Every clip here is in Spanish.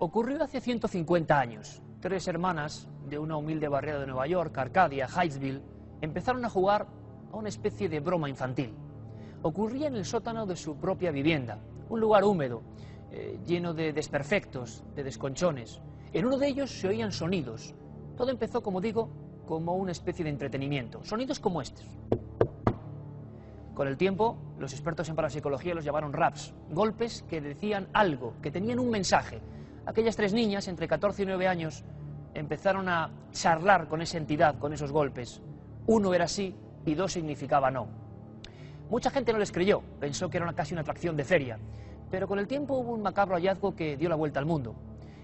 Ocurrió hace 150 años. Tres hermanas de una humilde barriada de Nueva York, Arcadia, Hightsville, empezaron a jugar a una especie de broma infantil. Ocurría en el sótano de su propia vivienda, un lugar húmedo, lleno de desperfectos, de desconchones. En uno de ellos se oían sonidos. Todo empezó, como digo, como una especie de entretenimiento. Sonidos como estos. Con el tiempo, los expertos en parapsicología los llamaron raps, golpes que decían algo, que tenían un mensaje. Aquellas tres niñas, entre 14 y 9 años, empezaron a charlar con esa entidad, con esos golpes. Uno era sí y dos significaba no. Mucha gente no les creyó, pensó que era casi una atracción de feria, pero con el tiempo hubo un macabro hallazgo que dio la vuelta al mundo.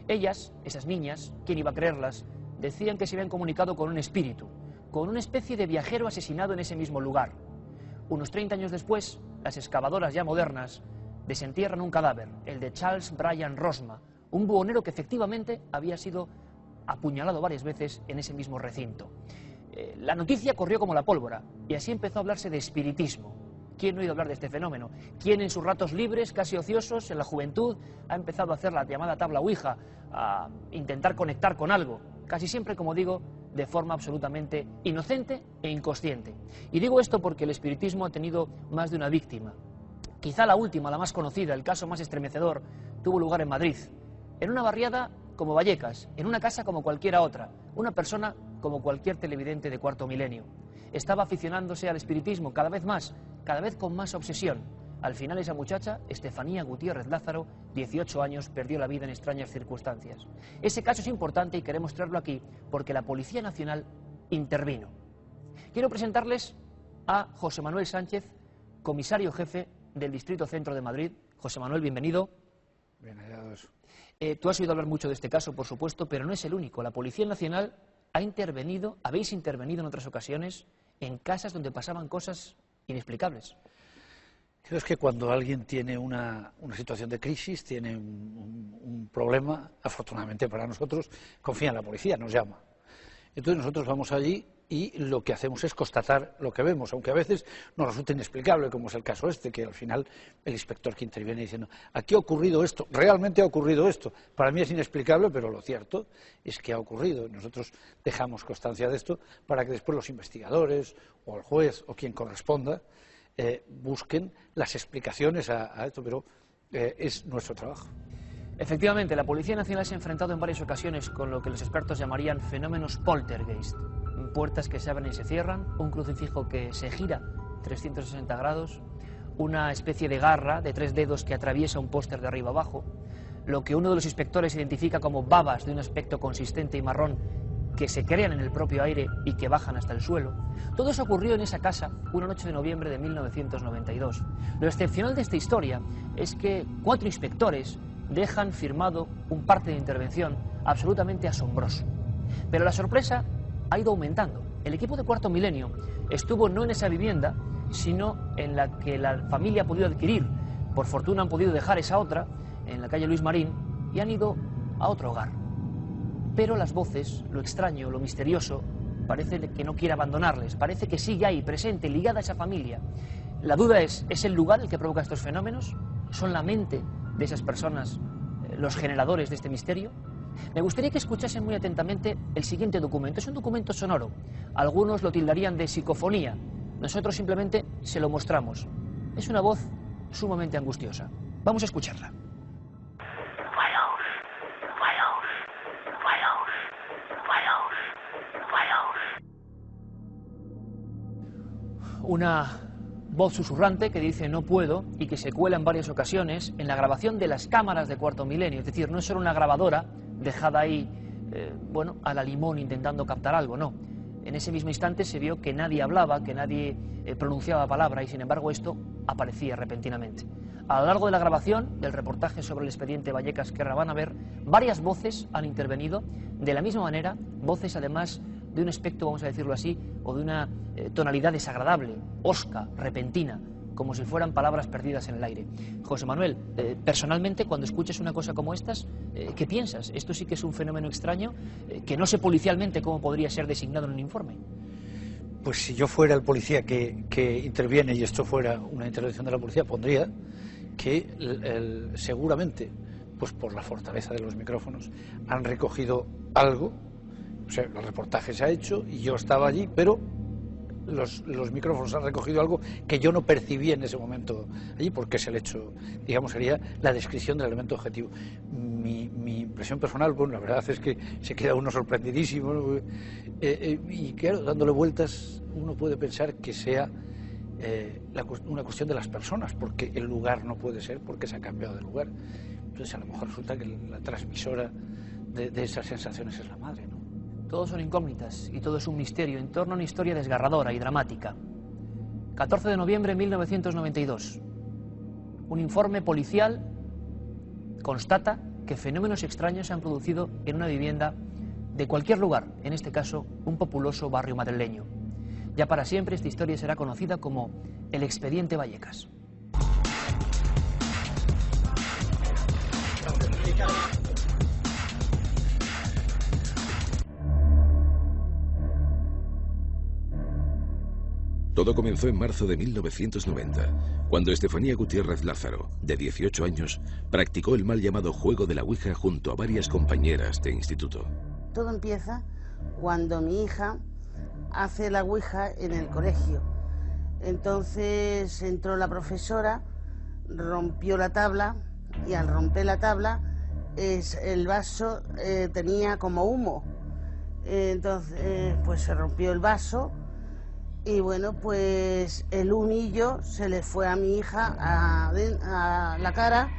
Ellas, esas niñas, ¿quién iba a creerlas?, decían que se habían comunicado con un espíritu, con una especie de viajero asesinado en ese mismo lugar. Unos 30 años después, las excavadoras ya modernas desentierran un cadáver, el de Charles Brian Rosma, un buhonero que efectivamente había sido apuñalado varias veces en ese mismo recinto. La noticia corrió como la pólvora y así empezó a hablarse de espiritismo. ¿Quién no ha oído hablar de este fenómeno? ¿Quién en sus ratos libres, casi ociosos, en la juventud, ha empezado a hacer la llamada tabla Ouija, a intentar conectar con algo? Casi siempre, como digo, de forma absolutamente inocente e inconsciente. Y digo esto porque el espiritismo ha tenido más de una víctima. Quizá la última, la más conocida, el caso más estremecedor, tuvo lugar en Madrid, en una barriada como Vallecas, en una casa como cualquiera otra, una persona como cualquier televidente de cuarto milenio. Estaba aficionándose al espiritismo cada vez más, cada vez con más obsesión. Al final esa muchacha, Estefanía Gutiérrez Lázaro, 18 años, perdió la vida en extrañas circunstancias. Ese caso es importante y queremos traerlo aquí porque la Policía Nacional intervino. Quiero presentarles a José Manuel Sánchez, comisario jefe del Distrito Centro de Madrid. José Manuel, bienvenido. Bien hallados. Tú has oído hablar mucho de este caso, por supuesto, pero no es el único. La Policía Nacional ha intervenido, habéis intervenido en otras ocasiones, en casas donde pasaban cosas inexplicables. Creo que cuando alguien tiene una situación de crisis, tiene un problema, afortunadamente para nosotros, confía en la policía, nos llama. Entonces nosotros vamos allí y lo que hacemos es constatar lo que vemos, aunque a veces nos resulta inexplicable, como es el caso este, que al final el inspector que interviene diciendo, aquí ha ocurrido esto, realmente ha ocurrido esto. Para mí es inexplicable, pero lo cierto es que ha ocurrido. Nosotros dejamos constancia de esto para que después los investigadores o el juez o quien corresponda busquen las explicaciones a esto, pero es nuestro trabajo. Efectivamente, la Policía Nacional se ha enfrentado en varias ocasiones con lo que los expertos llamarían fenómenos poltergeist. Puertas que se abren y se cierran, un crucifijo que se gira 360 grados, una especie de garra de 3 dedos que atraviesa un póster de arriba abajo, lo que uno de los inspectores identifica como babas de un aspecto consistente y marrón que se crean en el propio aire y que bajan hasta el suelo. Todo eso ocurrió en esa casa una noche de noviembre de 1992. Lo excepcional de esta historia es que 4 inspectores dejan firmado un parte de intervención absolutamente asombroso. Pero la sorpresa ha ido aumentando. El equipo de Cuarto Milenio estuvo no en esa vivienda, sino en la que la familia ha podido adquirir. Por fortuna han podido dejar esa otra, en la calle Luis Marín, y han ido a otro hogar. Pero las voces, lo extraño, lo misterioso, parece que no quiere abandonarles, parece que sigue ahí, presente, ligada a esa familia. La duda ¿es el lugar el que provoca estos fenómenos? ¿Son la mente de esas personas los generadores de este misterio? Me gustaría que escuchasen muy atentamente el siguiente documento. Es un documento sonoro. Algunos lo tildarían de psicofonía. Nosotros simplemente se lo mostramos. Es una voz sumamente angustiosa. Vamos a escucharla. Una voz susurrante que dice no puedo y que se cuela en varias ocasiones en la grabación de las cámaras de Cuarto Milenio. Es decir, no es solo una grabadora dejada ahí, a la limón intentando captar algo, no. En ese mismo instante se vio que nadie hablaba, que nadie pronunciaba palabra y sin embargo esto aparecía repentinamente. A lo largo de la grabación del reportaje sobre el expediente Vallecas que ahora van a ver, varias voces han intervenido de la misma manera, voces además de un aspecto, vamos a decirlo así, o de una tonalidad desagradable, hosca, repentina, como si fueran palabras perdidas en el aire. José Manuel, personalmente, cuando escuchas una cosa como estas, ¿qué piensas? ¿Esto sí que es un fenómeno extraño que no sé policialmente cómo podría ser designado en un informe? Pues si yo fuera el policía que interviene y esto fuera una intervención de la policía, pondría que seguramente pues por la fortaleza de los micrófonos, han recogido algo. O sea, el reportaje se ha hecho y yo estaba allí, pero los micrófonos han recogido algo que yo no percibí en ese momento allí, porque es el hecho, digamos, sería la descripción del elemento objetivo. Mi impresión personal, bueno, la verdad es que se queda uno sorprendidísimo, ¿no? Y claro, dándole vueltas, uno puede pensar que sea una cuestión de las personas, porque el lugar no puede ser, porque se ha cambiado de lugar. Entonces, a lo mejor resulta que la transmisora de esas sensaciones es la madre, ¿no? Todos son incógnitas y todo es un misterio en torno a una historia desgarradora y dramática. 14 de noviembre de 1992. Un informe policial constata que fenómenos extraños se han producido en una vivienda de cualquier lugar, en este caso un populoso barrio madrileño. Ya para siempre esta historia será conocida como el Expediente Vallecas. Todo comenzó en marzo de 1990, cuando Estefanía Gutiérrez Lázaro, de 18 años, practicó el mal llamado juego de la Ouija junto a varias compañeras de instituto. Todo empieza cuando mi hija hace la Ouija en el colegio. Entonces entró la profesora, rompió la tabla y al romper la tabla el vaso tenía como humo. Entonces pues se rompió el vaso. Y bueno, pues el humillo se le fue a mi hija a la cara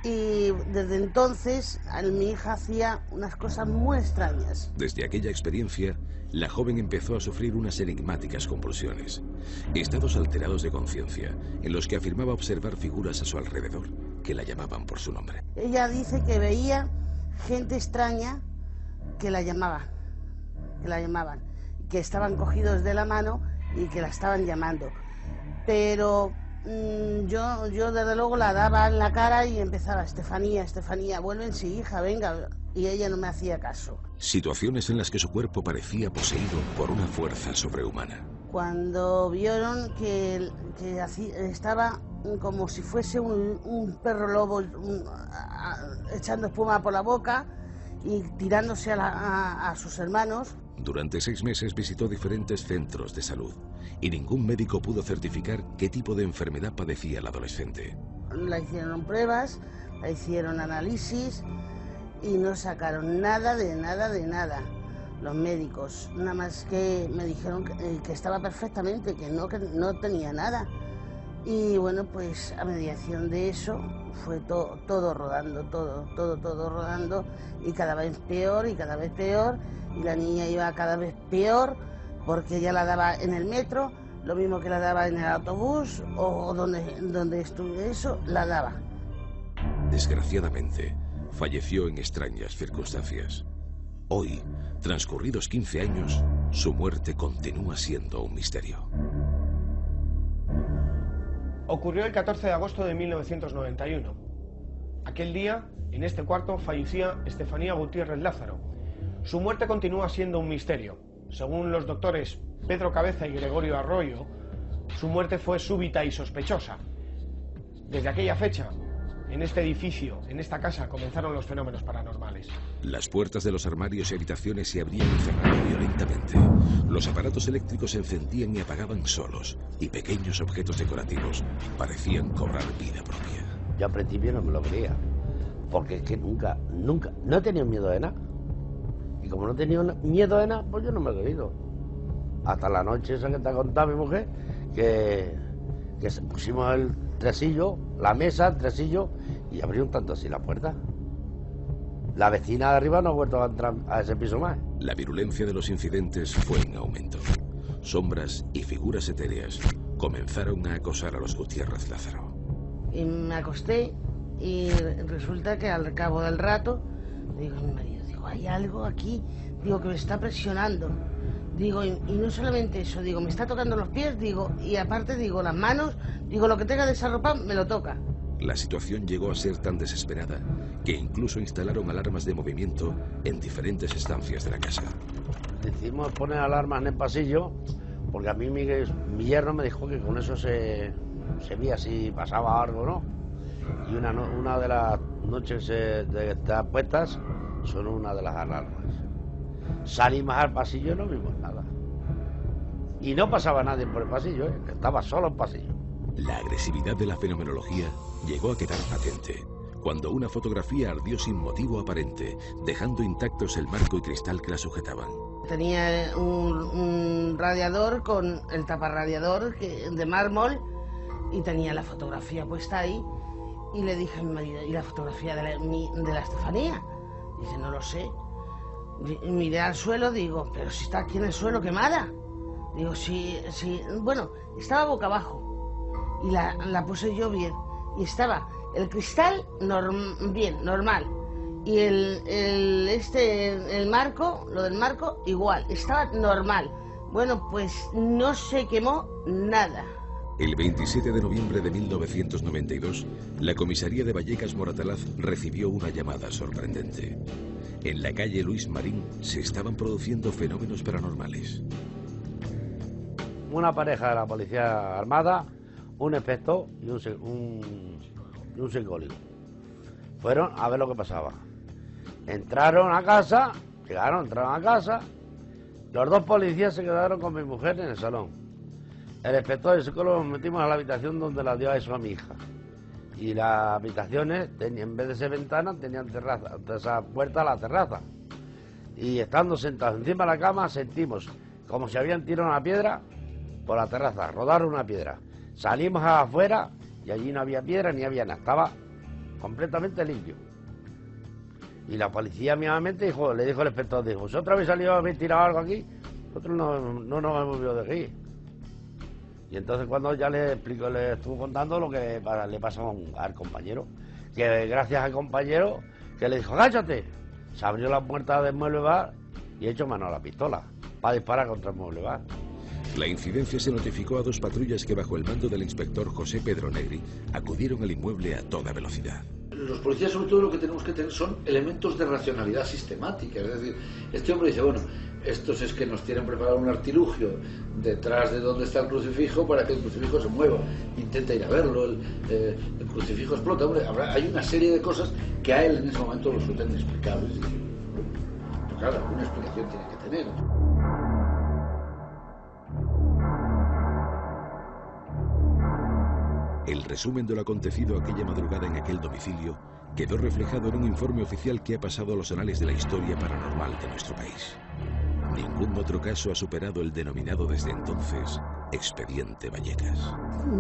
y desde entonces mi hija hacía unas cosas muy extrañas. Desde aquella experiencia, la joven empezó a sufrir unas enigmáticas convulsiones, estados alterados de conciencia, en los que afirmaba observar figuras a su alrededor que la llamaban por su nombre. Ella dice que veía gente extraña que la llamaban, que estaban cogidos de la mano y que la estaban llamando. Pero yo desde luego la daba en la cara y empezaba: Estefanía, Estefanía, vuelven, sí, hija, venga. Y ella no me hacía caso. Situaciones en las que su cuerpo parecía poseído por una fuerza sobrehumana. Cuando vieron que estaba como si fuese un perro lobo echando espuma por la boca y tirándose a sus hermanos. Durante 6 meses visitó diferentes centros de salud y ningún médico pudo certificar qué tipo de enfermedad padecía la adolescente. La hicieron pruebas, la hicieron análisis y no sacaron nada de nada. Los médicos, nada más que me dijeron que estaba perfectamente, que no tenía nada. Y bueno, pues a mediación de eso fue todo rodando, todo rodando, y cada vez peor y cada vez peor, y la niña iba cada vez peor porque ya la daba en el metro, lo mismo que la daba en el autobús o donde estuve eso, la daba. Desgraciadamente, falleció en extrañas circunstancias. Hoy, transcurridos 15 años, su muerte continúa siendo un misterio. Ocurrió el 14 de agosto de 1991. Aquel día, en este cuarto, fallecía Estefanía Gutiérrez Lázaro. Su muerte continúa siendo un misterio. Según los doctores Pedro Cabeza y Gregorio Arroyo, su muerte fue súbita y sospechosa. Desde aquella fecha, en este edificio, en esta casa, comenzaron los fenómenos paranormales. Las puertas de los armarios y habitaciones se abrían y cerraban violentamente. Los aparatos eléctricos se encendían y apagaban solos, y pequeños objetos decorativos parecían cobrar vida propia. Yo al principio no me lo creía, porque es que nunca, no he tenido miedo de nada. Y como no he tenido miedo de nada, pues yo no me he creído. Hasta la noche esa que te ha contado mi mujer, que pusimos el tresillo, la mesa, el tresillo, y abrió un tanto así la puerta. La vecina de arriba no ha vuelto a entrar a ese piso más. La virulencia de los incidentes fue en aumento. Sombras y figuras etéreas comenzaron a acosar a los Gutiérrez Lázaro. Y me acosté y resulta que al cabo del rato, digo a mi marido, hay algo aquí, digo, que me está presionando. Digo, y no solamente eso, digo, me está tocando los pies, digo, y aparte, digo, las manos, digo, lo que tenga de esa ropa me lo toca. La situación llegó a ser tan desesperada que incluso instalaron alarmas de movimiento en diferentes estancias de la casa. Decidimos poner alarmas en el pasillo, porque a mí mi yerno me dijo que con eso se veía si pasaba algo, ¿no? Y una de las noches de estas puestas son una de las alarmas. Salimos al pasillo y no vimos nada. Y no pasaba nadie por el pasillo, estaba solo el pasillo. La agresividad de la fenomenología llegó a quedar patente cuando una fotografía ardió sin motivo aparente, dejando intactos el marco y cristal que la sujetaban. Tenía un radiador con el taparradiador de mármol y tenía la fotografía puesta ahí. Y le dije a mi marido, ¿y la fotografía de la Estefanía? Dice, no lo sé. Miré al suelo, digo, pero si está aquí en el suelo quemada. Digo, sí, bueno, estaba boca abajo y la puse yo bien y estaba el cristal bien, normal, y el marco, lo del marco igual, estaba normal. Bueno, pues no se quemó nada. El 27 de noviembre de 1992, la comisaría de Vallecas Moratalaz recibió una llamada sorprendente. En la calle Luis Marín se estaban produciendo fenómenos paranormales. Una pareja de la policía armada, un inspector y un psicólogo. Fueron a ver lo que pasaba. Entraron a casa, entraron a casa. Los dos policías se quedaron con mi mujer en el salón. El inspector y el psicólogo nos metimos a la habitación donde la dio a eso a mi hija. Y las habitaciones, en vez de ser ventanas, tenían terraza, esa puerta a la terraza. Y estando sentados encima de la cama, sentimos como si habían tirado una piedra por la terraza, rodaron una piedra. Salimos afuera y allí no había piedra ni había nada, estaba completamente limpio. Y la policía mismamente le dijo al inspector, dijo, ¿vosotros habéis salido a haber tirado algo aquí? Nosotros no nos hemos movido de aquí. Y entonces cuando ya le estuvo contando lo que le pasó al compañero, que gracias al compañero que le dijo, ¡agáchate! Se abrió la puerta del mueble bar y echó mano a la pistola para disparar contra el mueble bar. La incidencia se notificó a dos patrullas que bajo el mando del inspector José Pedro Negri acudieron al inmueble a toda velocidad. Los policías sobre todo lo que tenemos que tener son elementos de racionalidad sistemática, es decir, este hombre dice, bueno, estos es que nos tienen preparado un artilugio detrás de donde está el crucifijo para que el crucifijo se mueva, intenta ir a verlo, el crucifijo explota, hombre, hay una serie de cosas que a él en ese momento lo resultan inexplicables. Pero claro, alguna explicación tiene que tener. El resumen de lo acontecido aquella madrugada en aquel domicilio quedó reflejado en un informe oficial que ha pasado a los anales de la historia paranormal de nuestro país. Ningún otro caso ha superado el denominado desde entonces Expediente Vallecas.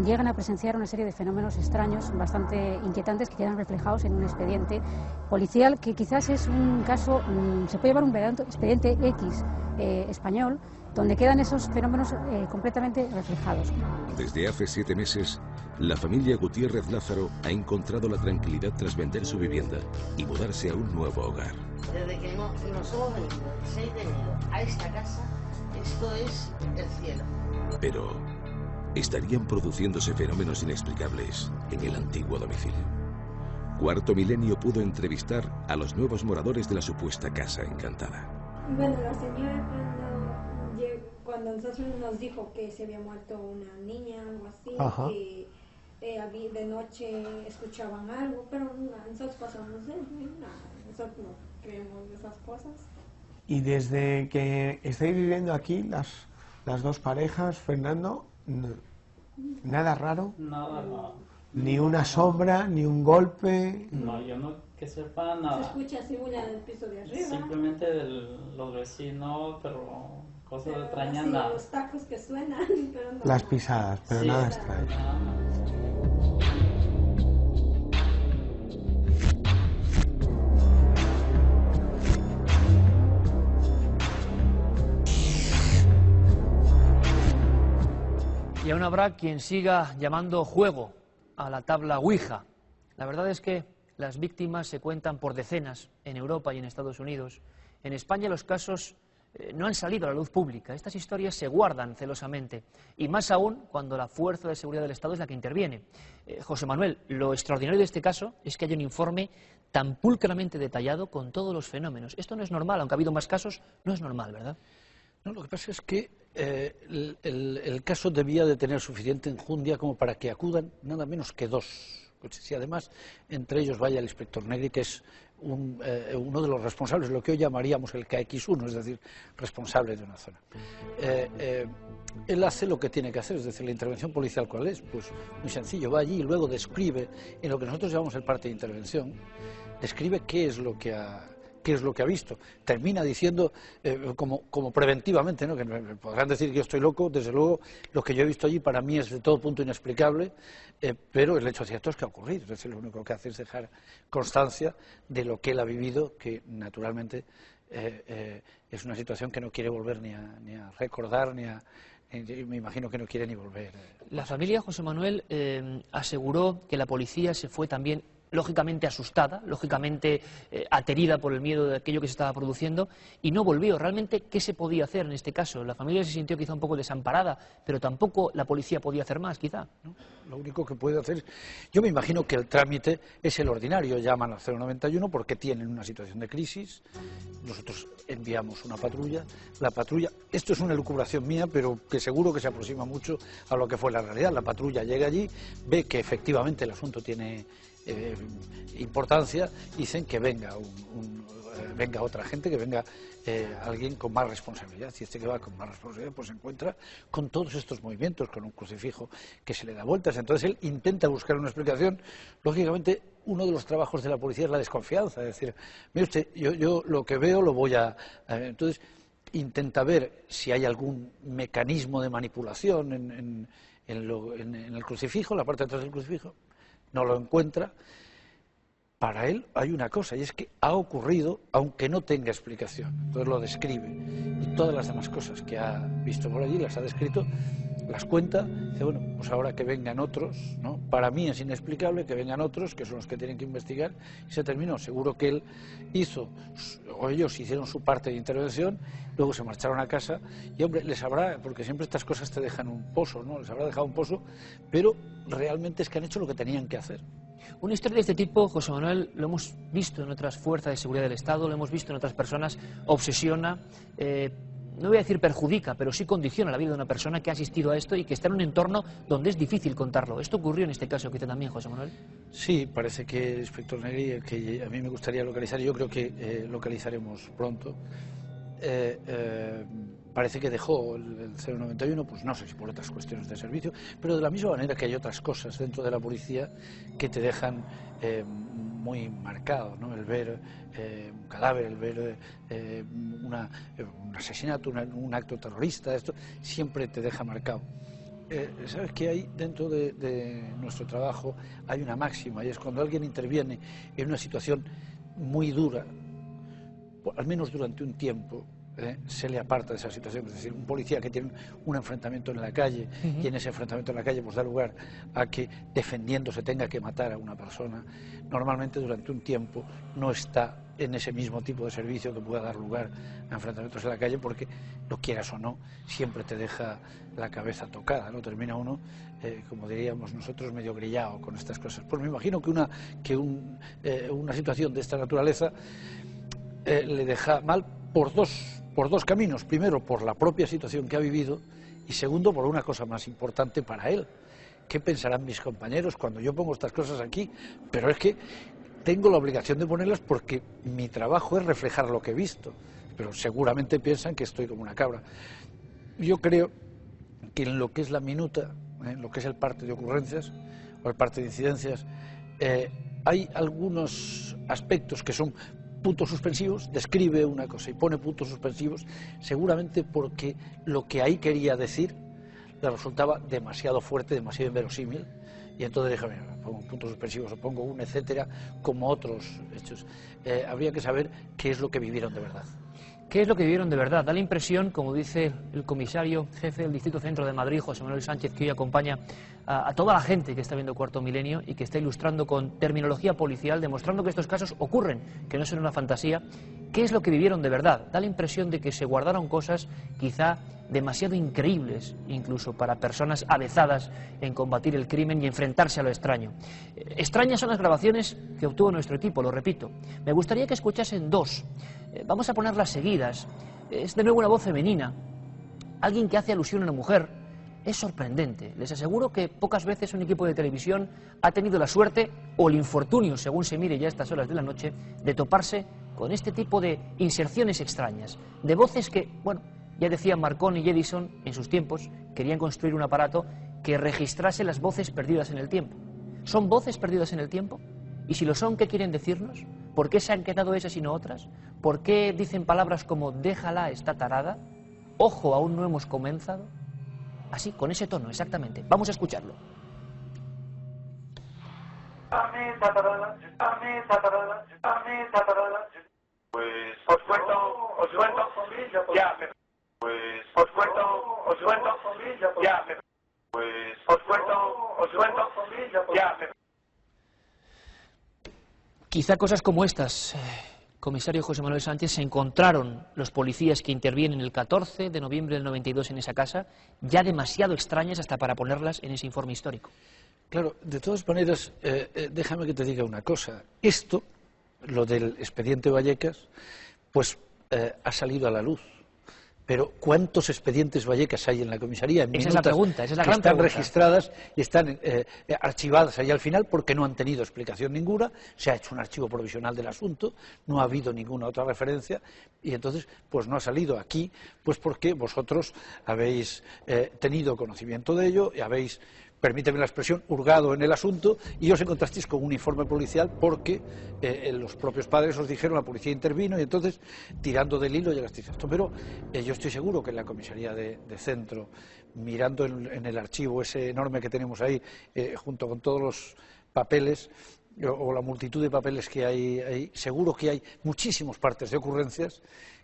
Llegan a presenciar una serie de fenómenos extraños, bastante inquietantes, que quedan reflejados en un expediente policial que quizás es un caso, se puede llamar un verdadero expediente X español, donde quedan esos fenómenos completamente reflejados. Desde hace 7 meses, la familia Gutiérrez Lázaro ha encontrado la tranquilidad tras vender su vivienda y mudarse a un nuevo hogar. Desde que nos hemos venido el 6 de enero a esta casa, esto es el cielo. Pero, ¿estarían produciéndose fenómenos inexplicables en el antiguo domicilio? Cuarto Milenio pudo entrevistar a los nuevos moradores de la supuesta casa encantada. Bueno, la señora cuando nosotros nos dijo que se había muerto una niña, algo así, que de noche escuchaban algo, pero nosotros pasamos nosotros no creemos de esas cosas. Y desde que estáis viviendo aquí, las dos parejas, Fernando, ¿nada raro? Nada raro. Ni una sombra, ni un golpe. No, yo no que sepa nada. Se escucha así bulla del piso de arriba. Simplemente los vecinos, pero cosas extrañas nada. Los tacos que suenan, pero no. Las pisadas, pero sí, nada extraño. Y aún habrá quien siga llamando juego a la tabla Ouija. La verdad es que las víctimas se cuentan por decenas en Europa y en Estados Unidos. En España los casos no han salido a la luz pública. Estas historias se guardan celosamente, y más aún cuando la fuerza de seguridad del Estado es la que interviene. José Manuel, lo extraordinario de este caso es que hay un informe tan pulcramente detallado con todos los fenómenos. Esto no es normal, aunque ha habido más casos, no es normal, ¿verdad? No, lo que pasa es que el caso debía de tener suficiente enjundia como para que acudan nada menos que dos coches. Y además, entre ellos vaya el inspector Negri, que es uno de los responsables, lo que hoy llamaríamos el KX1, es decir, responsable de una zona. Él hace lo que tiene que hacer, es decir, la intervención policial, ¿cuál es? Pues muy sencillo, va allí y luego describe, en lo que nosotros llamamos el parte de intervención, describe qué es lo que ha visto. Termina diciendo, como preventivamente, ¿no? Que me podrán decir que yo estoy loco, desde luego lo que yo he visto allí para mí es de todo punto inexplicable, pero el hecho cierto es que ha ocurrido. Es decir, lo único que hace es dejar constancia de lo que él ha vivido, que naturalmente es una situación que no quiere volver ni a recordar, me imagino que no quiere ni volver. La familia, José Manuel, aseguró que la policía se fue también lógicamente asustada, lógicamente aterida por el miedo de aquello que se estaba produciendo, y no volvió. Realmente, ¿qué se podía hacer en este caso? La familia se sintió quizá un poco desamparada, pero tampoco la policía podía hacer más, quizá, ¿no? Lo único que puede hacer, yo me imagino que el trámite es el ordinario, llaman al 091 porque tienen una situación de crisis, nosotros enviamos una patrulla, la patrulla, esto es una elucubración mía, pero que seguro que se aproxima mucho a lo que fue la realidad, la patrulla llega allí, ve que efectivamente el asunto tiene importancia, dicen que venga venga otra gente, que venga alguien con más responsabilidad, y este que va con más responsabilidad pues se encuentra con todos estos movimientos, con un crucifijo que se le da vueltas, entonces él intenta buscar una explicación. Lógicamente uno de los trabajos de la policía es la desconfianza, es decir, mire usted, yo lo que veo lo voy a... entonces intenta ver si hay algún mecanismo de manipulación en el crucifijo, en la parte de atrás del crucifijo. No lo encuentra. Para él hay una cosa, y es que ha ocurrido aunque no tenga explicación. Entonces lo describe, y todas las demás cosas que ha visto por allí las ha descrito, las cuenta, dice, bueno, pues ahora que vengan otros, ¿no? Para mí es inexplicable que vengan otros, que son los que tienen que investigar, y se terminó. Seguro que él hizo, o ellos hicieron su parte de intervención, luego se marcharon a casa, y hombre, les habrá, porque siempre estas cosas te dejan un pozo, ¿no? Les habrá dejado un pozo, pero realmente es que han hecho lo que tenían que hacer. Una historia de este tipo, José Manuel, lo hemos visto en otras fuerzas de seguridad del Estado, lo hemos visto en otras personas, obsesiona, no voy a decir perjudica, pero sí condiciona la vida de una persona que ha asistido a esto y que está en un entorno donde es difícil contarlo. ¿Esto ocurrió en este caso quizá también, José Manuel? Sí, parece que el inspector Negri, que a mí me gustaría localizar, y yo creo que localizaremos pronto, parece que dejó el 091, pues no sé si por otras cuestiones de servicio, pero de la misma manera que hay otras cosas dentro de la policía que te dejan muy marcado, ¿no? El ver un cadáver, el ver un asesinato, un acto terrorista, esto siempre te deja marcado. ¿Sabes qué hay dentro de nuestro trabajo? Hay una máxima, y es cuando alguien interviene en una situación muy dura, al menos durante un tiempo, se le aparta de esa situación. Es decir, un policía que tiene un enfrentamiento en la calle, y en ese enfrentamiento en la calle pues da lugar a que defendiéndose tenga que matar a una persona, normalmente durante un tiempo no está en ese mismo tipo de servicio que pueda dar lugar a enfrentamientos en la calle, porque lo quieras o no, siempre te deja la cabeza tocada, ¿no? Termina uno, como diríamos nosotros, medio grillado con estas cosas. Pues me imagino que una situación de esta naturaleza le deja mal por dos caminos. Primero, por la propia situación que ha vivido, y segundo, por una cosa más importante para él. ¿Qué pensarán mis compañeros cuando yo pongo estas cosas aquí? Pero es que tengo la obligación de ponerlas porque mi trabajo es reflejar lo que he visto, pero seguramente piensan que estoy como una cabra. Yo creo que en lo que es la minuta, en lo que es el parte de ocurrencias o el parte de incidencias, hay algunos aspectos que son puntos suspensivos, describe una cosa y pone puntos suspensivos, seguramente porque lo que ahí quería decir le resultaba demasiado fuerte, demasiado inverosímil, y entonces dije, mira, pongo puntos suspensivos o pongo un etcétera, como otros hechos. Habría que saber qué es lo que vivieron de verdad. ¿Qué es lo que vivieron de verdad? Da la impresión, como dice el comisario jefe del Distrito Centro de Madrid, José Manuel Sánchez, que hoy acompaña a toda la gente que está viendo Cuarto Milenio y que está ilustrando con terminología policial, demostrando que estos casos ocurren, que no son una fantasía. ¿Qué es lo que vivieron de verdad? Da la impresión de que se guardaron cosas quizá demasiado increíbles, incluso para personas avezadas en combatir el crimen y enfrentarse a lo extraño. Extrañas son las grabaciones que obtuvo nuestro equipo, lo repito. Me gustaría que escuchasen dos. Vamos a ponerlas seguidas. Es de nuevo una voz femenina, alguien que hace alusión a una mujer, Es sorprendente. Les aseguro que pocas veces un equipo de televisión ha tenido la suerte o el infortunio, según se mire ya a estas horas de la noche, de toparse con este tipo de inserciones extrañas, de voces que, bueno, ya decían Marconi y Edison en sus tiempos, querían construir un aparato que registrase las voces perdidas en el tiempo. ¿Son voces perdidas en el tiempo? Y si lo son, ¿qué quieren decirnos? ¿Por qué se han quedado esas y no otras? ¿Por qué dicen palabras como déjala, está tarada? Ojo, aún no hemos comenzado. Así, con ese tono, exactamente. Vamos a escucharlo. Pues os cuento, ya, pues os cuento, ya, pues os cuento, ya. Quizá cosas como estas, comisario José Manuel Sánchez, se encontraron los policías que intervienen el 14 de noviembre del 92 en esa casa, ya demasiado extrañas hasta para ponerlas en ese informe histórico. Claro, de todas maneras, déjame que te diga una cosa. Esto, lo del expediente Vallecas, pues ha salido a la luz. Pero ¿cuántos expedientes Vallecas hay en la comisaría? Esa es la pregunta, esa es la gran pregunta. Están registradas y están archivadas ahí al final porque no han tenido explicación ninguna, se ha hecho un archivo provisional del asunto, no ha habido ninguna otra referencia y entonces pues no ha salido aquí, pues porque vosotros habéis tenido conocimiento de ello y habéis, permíteme la expresión, hurgado en el asunto y os encontrasteis con un informe policial porque los propios padres os dijeron, la policía intervino y entonces, tirando del hilo, llegasteis a esto. Pero yo estoy seguro que en la comisaría de centro, mirando en el archivo ese enorme que tenemos ahí, junto con todos los papeles, o la multitud de papeles que hay, seguro que hay muchísimos partes de ocurrencias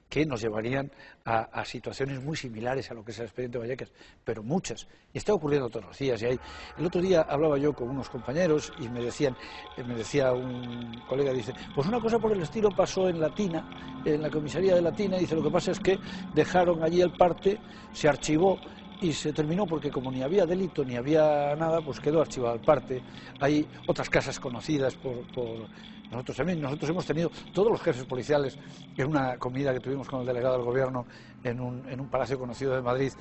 que nos llevarían a situaciones muy similares a lo que es el expediente Vallecas, pero muchas, y está ocurriendo todos los días. El otro día hablaba yo con unos compañeros y me decía un colega, dice, pues una cosa por el estilo pasó en Latina, en la comisaría de Latina, dice, lo que pasa es que dejaron allí el parte, se archivó y se terminó porque como ni había delito ni había nada, pues quedó archivado el parte. Hay otras casas conocidas por nosotros también. Nosotros hemos tenido, todos los jefes policiales, en una comida que tuvimos con el delegado del gobierno en un palacio conocido de Madrid,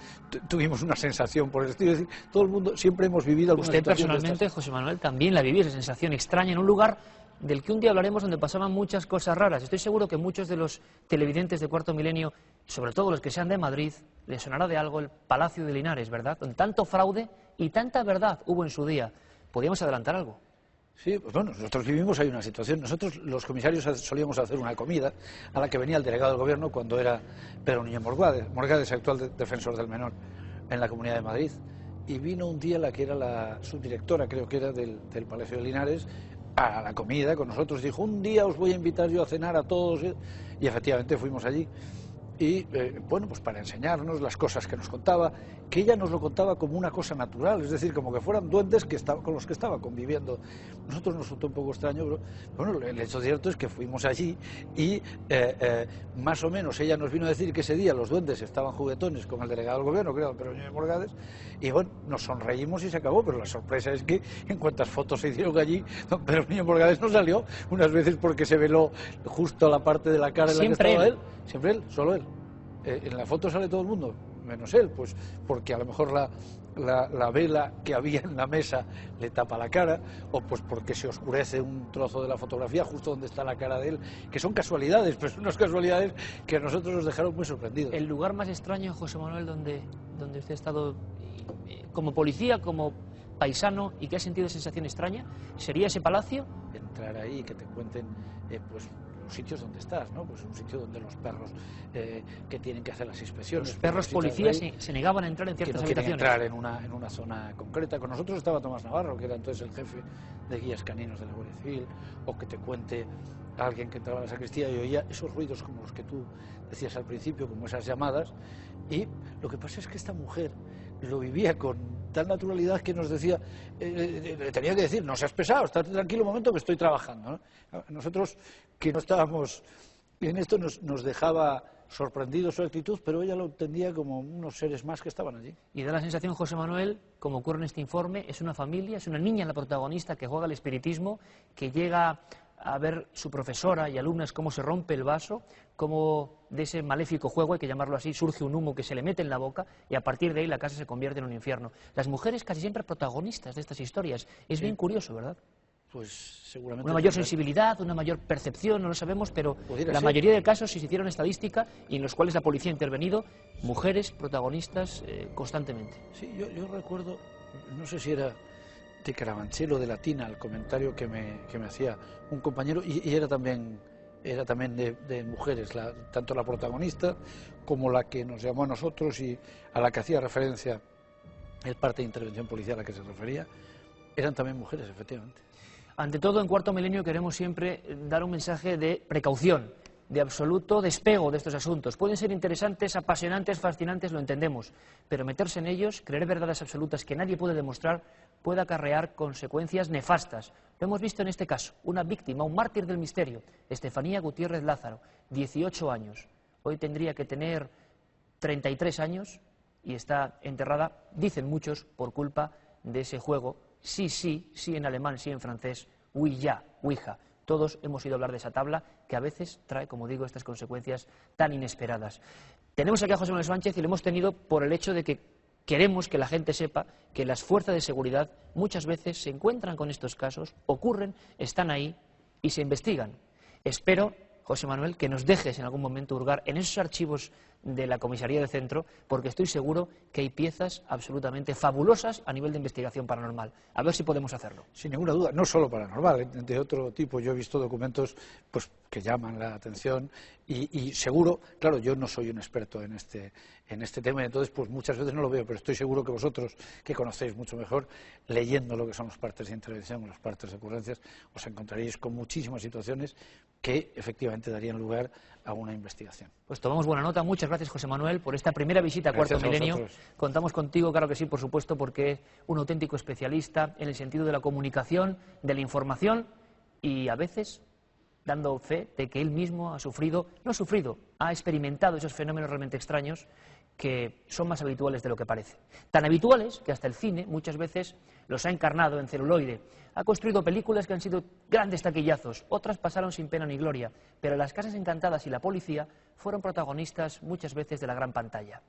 tuvimos una sensación por el estilo. Es decir, todo el mundo, siempre hemos vivido alguna Usted situación personalmente, José Manuel, también la vivió, esa sensación extraña en un lugar del que un día hablaremos donde pasaban muchas cosas raras. Estoy seguro que muchos de los televidentes de Cuarto Milenio, sobre todo los que sean de Madrid, les sonará de algo el Palacio de Linares, ¿verdad? Con tanto fraude y tanta verdad hubo en su día. ¿Podríamos adelantar algo? Sí, pues bueno, nosotros vivimos ahí una situación. Nosotros, los comisarios, solíamos hacer una comida a la que venía el delegado del gobierno cuando era Pedro Núñez Morgades, actual defensor del menor en la Comunidad de Madrid. Y vino un día la que era la subdirectora, creo que era del Palacio de Linares, a la comida con nosotros. Dijo, un día os voy a invitar yo a cenar a todos. Y efectivamente fuimos allí. Y, bueno, pues para enseñarnos las cosas que nos contaba, que ella nos lo contaba como una cosa natural, es decir, como que fueran duendes con los que estaba conviviendo. Nosotros nos resultó un poco extraño, pero bueno, el hecho cierto es que fuimos allí y más o menos ella nos vino a decir que ese día los duendes estaban juguetones con el delegado del gobierno, que era don Pedro Núñez Morgades, y bueno, nos sonreímos y se acabó, pero la sorpresa es que en cuantas fotos se hicieron allí, don Pedro Núñez Morgades no salió, unas veces porque se veló justo la parte de la cara en la que estaba él, siempre él, solo él. En la foto sale todo el mundo, menos él, pues porque a lo mejor la vela que había en la mesa le tapa la cara, o pues porque se oscurece un trozo de la fotografía justo donde está la cara de él, que son casualidades, pero son unas casualidades que a nosotros nos dejaron muy sorprendidos. El lugar más extraño, José Manuel, donde usted ha estado como policía, como paisano y que ha sentido sensación extraña, ¿sería ese palacio? Entrar ahí y que te cuenten, pues los sitios donde estás, ¿no? Pues un sitio donde los perros que tienen que hacer las inspecciones. Los perros policías se negaban a entrar en ciertas habitaciones. Entrar en una zona concreta. Con nosotros estaba Tomás Navarro, que era entonces el jefe de guías caninos de la Guardia Civil, o que te cuente alguien que entraba a la sacristía y oía esos ruidos como los que tú decías al principio, como esas llamadas, y lo que pasa es que esta mujer lo vivía con tal naturalidad que nos decía, le tenía que decir, no seas pesado, estate tranquilo un momento que estoy trabajando, ¿no? Nosotros, que no estábamos en esto, nos dejaba sorprendido su actitud, pero ella lo entendía como unos seres más que estaban allí. Y da la sensación, José Manuel, como ocurre en este informe, es una familia, es una niña la protagonista que juega al espiritismo, que llega a ver su profesora y alumnas cómo se rompe el vaso, cómo de ese maléfico juego, hay que llamarlo así, surge un humo que se le mete en la boca y a partir de ahí la casa se convierte en un infierno. Las mujeres casi siempre protagonistas de estas historias. Es bien curioso, ¿verdad? Pues seguramente... Una mayor sensibilidad, una mayor percepción, no lo sabemos, pero la mayoría de casos, si se hicieron estadística, y en los cuales la policía ha intervenido, mujeres protagonistas constantemente. Sí, yo recuerdo, no sé si era de Carabanchel o de Latina, el comentario que me hacía un compañero, y era también de mujeres, tanto la protagonista como la que nos llamó a nosotros y a la que hacía referencia el parte de intervención policial a la que se refería, eran también mujeres, efectivamente. Ante todo, en Cuarto Milenio queremos siempre dar un mensaje de precaución, de absoluto despego de estos asuntos. Pueden ser interesantes, apasionantes, fascinantes, lo entendemos, pero meterse en ellos, creer verdades absolutas que nadie puede demostrar, puede acarrear consecuencias nefastas. Lo hemos visto en este caso, una víctima, un mártir del misterio, Estefanía Gutiérrez Lázaro, 18 años. Hoy tendría que tener 33 años y está enterrada, dicen muchos, por culpa de ese juego. Sí, sí, sí en alemán, sí en francés, Ouija, Ouija. Todos hemos oído hablar de esa tabla que a veces trae, como digo, estas consecuencias tan inesperadas. Tenemos aquí a José Manuel Sánchez y lo hemos tenido por el hecho de que queremos que la gente sepa que las fuerzas de seguridad muchas veces se encuentran con estos casos, ocurren, están ahí y se investigan. Espero, José Manuel, que nos dejes en algún momento hurgar en esos archivos de la comisaría del centro, porque estoy seguro que hay piezas absolutamente fabulosas a nivel de investigación paranormal. A ver si podemos hacerlo. Sin ninguna duda, no solo paranormal, de otro tipo. Yo he visto documentos pues, que llaman la atención y seguro, claro, yo no soy un experto en este tema, entonces pues muchas veces no lo veo, pero estoy seguro que vosotros, que conocéis mucho mejor, leyendo lo que son los partes de intervención, los partes de ocurrencias, os encontraréis con muchísimas situaciones que efectivamente darían lugar a una investigación. Pues tomamos buena nota. Muchas gracias, José Manuel, por esta primera visita a Cuarto Milenio. Contamos contigo, claro que sí, por supuesto, porque es un auténtico especialista en el sentido de la comunicación, de la información y a veces dando fe de que él mismo ha sufrido, no ha sufrido, ha experimentado esos fenómenos realmente extraños que son más habituales de lo que parece. Tan habituales que hasta el cine muchas veces los ha encarnado en celuloide. Ha construido películas que han sido grandes taquillazos, otras pasaron sin pena ni gloria, pero Las Casas Encantadas y La Policía fueron protagonistas muchas veces de la gran pantalla.